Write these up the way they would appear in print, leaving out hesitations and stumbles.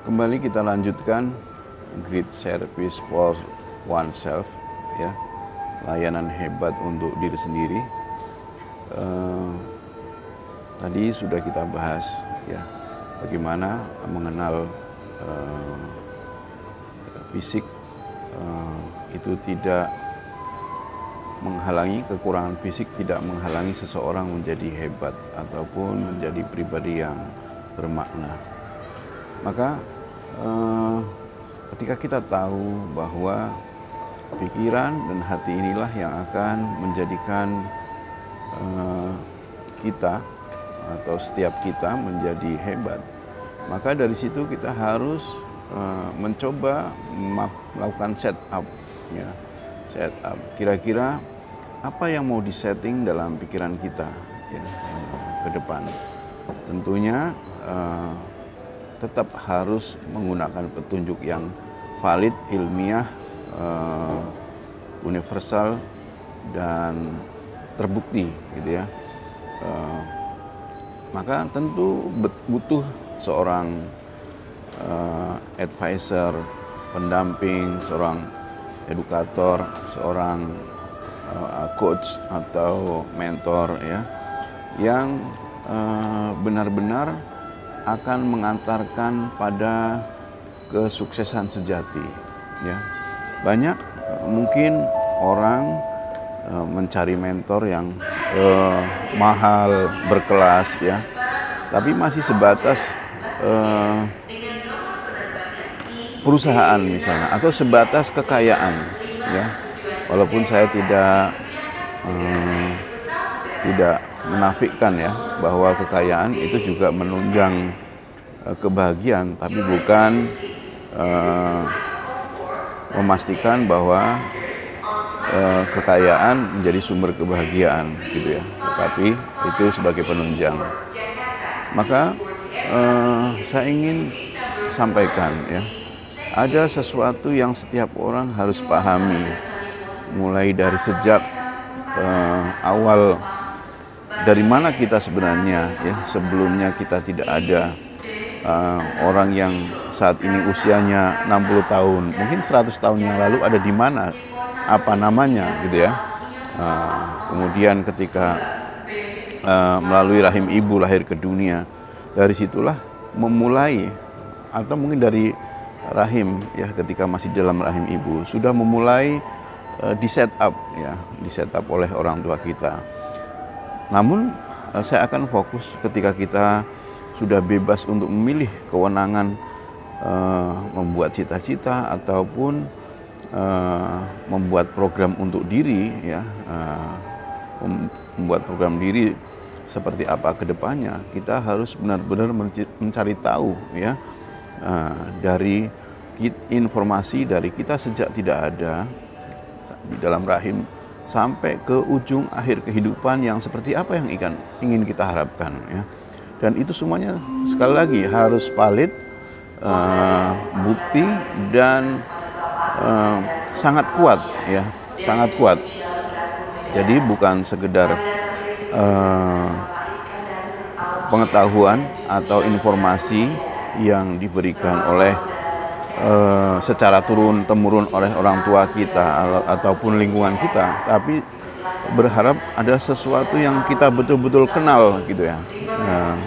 Kembali kita lanjutkan Great Service for Oneself, ya, layanan hebat untuk diri sendiri. Tadi sudah kita bahas, ya, bagaimana mengenal fisik itu tidak menghalangi, kekurangan fisik tidak menghalangi seseorang menjadi hebat ataupun menjadi pribadi yang bermakna. Maka ketika kita tahu bahwa pikiran dan hati inilah yang akan menjadikan kita atau setiap kita menjadi hebat, maka dari situ kita harus mencoba melakukan setup, ya, setup. Kira-kira apa yang mau disetting dalam pikiran kita, ya, ke depan. Tentunya tetap harus menggunakan petunjuk yang valid, ilmiah, universal, dan terbukti, gitu ya. Maka tentu butuh seorang advisor, pendamping, seorang edukator, seorang coach atau mentor, ya, yang benar-benar akan mengantarkan pada kesuksesan sejati, ya. Banyak mungkin orang mencari mentor yang mahal, berkelas, ya, tapi masih sebatas perusahaan misalnya, atau sebatas kekayaan, ya. Walaupun saya tidak menafikan, ya, bahwa kekayaan itu juga menunjang kebahagiaan, tapi bukan memastikan bahwa kekayaan menjadi sumber kebahagiaan, gitu ya. Tetapi itu sebagai penunjang. Maka saya ingin sampaikan, ya, ada sesuatu yang setiap orang harus pahami, mulai dari sejak awal. Dari mana kita sebenarnya, ya, sebelumnya kita tidak ada orang yang saat ini usianya 60 tahun, mungkin 100 tahun yang lalu ada di mana, apa namanya, gitu ya. Kemudian ketika melalui rahim ibu lahir ke dunia, dari situlah memulai, atau mungkin dari rahim, ya, ketika masih dalam rahim ibu sudah memulai di set up, ya, di set up oleh orang tua kita. Namun saya akan fokus ketika kita sudah bebas untuk memilih kewenangan membuat cita-cita ataupun membuat program untuk diri, ya, membuat program diri seperti apa ke depannya. Kita harus benar-benar mencari tahu, ya, dari informasi dari kita sejak tidak ada di dalam rahim sampai ke ujung akhir kehidupan yang seperti apa yang ingin kita harapkan, ya. Dan itu semuanya sekali lagi harus valid, bukti, dan sangat kuat, ya, sangat kuat. Jadi bukan sekedar pengetahuan atau informasi yang diberikan oleh secara turun-temurun oleh orang tua kita ataupun lingkungan kita, tapi berharap ada sesuatu yang kita betul-betul kenal, gitu ya.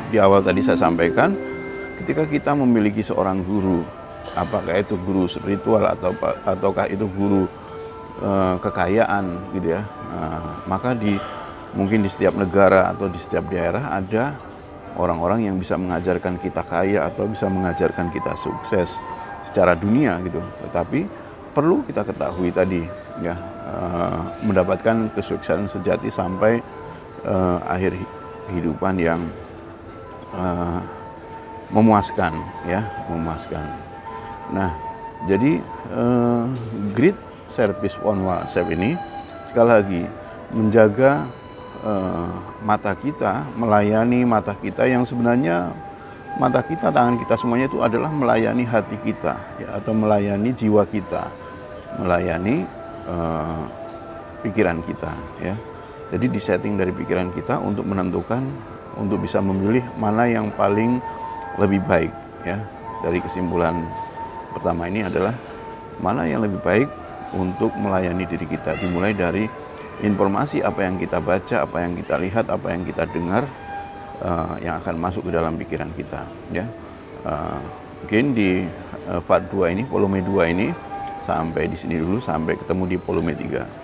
Di awal tadi saya sampaikan, ketika kita memiliki seorang guru, apakah itu guru spiritual ataukah itu guru kekayaan, gitu ya, maka mungkin di setiap negara atau di setiap daerah ada orang-orang yang bisa mengajarkan kita kaya atau bisa mengajarkan kita sukses secara dunia, gitu. Tetapi perlu kita ketahui tadi, ya, mendapatkan kesuksesan sejati sampai akhir kehidupan yang memuaskan, ya, memuaskan. Nah, jadi Great Service for Oneself ini sekali lagi menjaga mata kita, melayani mata kita yang sebenarnya mata kita, tangan kita, semuanya itu adalah melayani hati kita, ya, atau melayani jiwa kita, melayani pikiran kita, ya. Jadi disetting dari pikiran kita untuk menentukan, untuk bisa memilih mana yang paling lebih baik, ya. dari kesimpulan pertama ini adalah mana yang lebih baik untuk melayani diri kita, dimulai dari informasi apa yang kita baca, apa yang kita lihat, apa yang kita dengar, yang akan masuk ke dalam pikiran kita, ya. Mungkin di part 2 ini, volume 2 ini sampai di sini dulu, sampai ketemu di volume 3.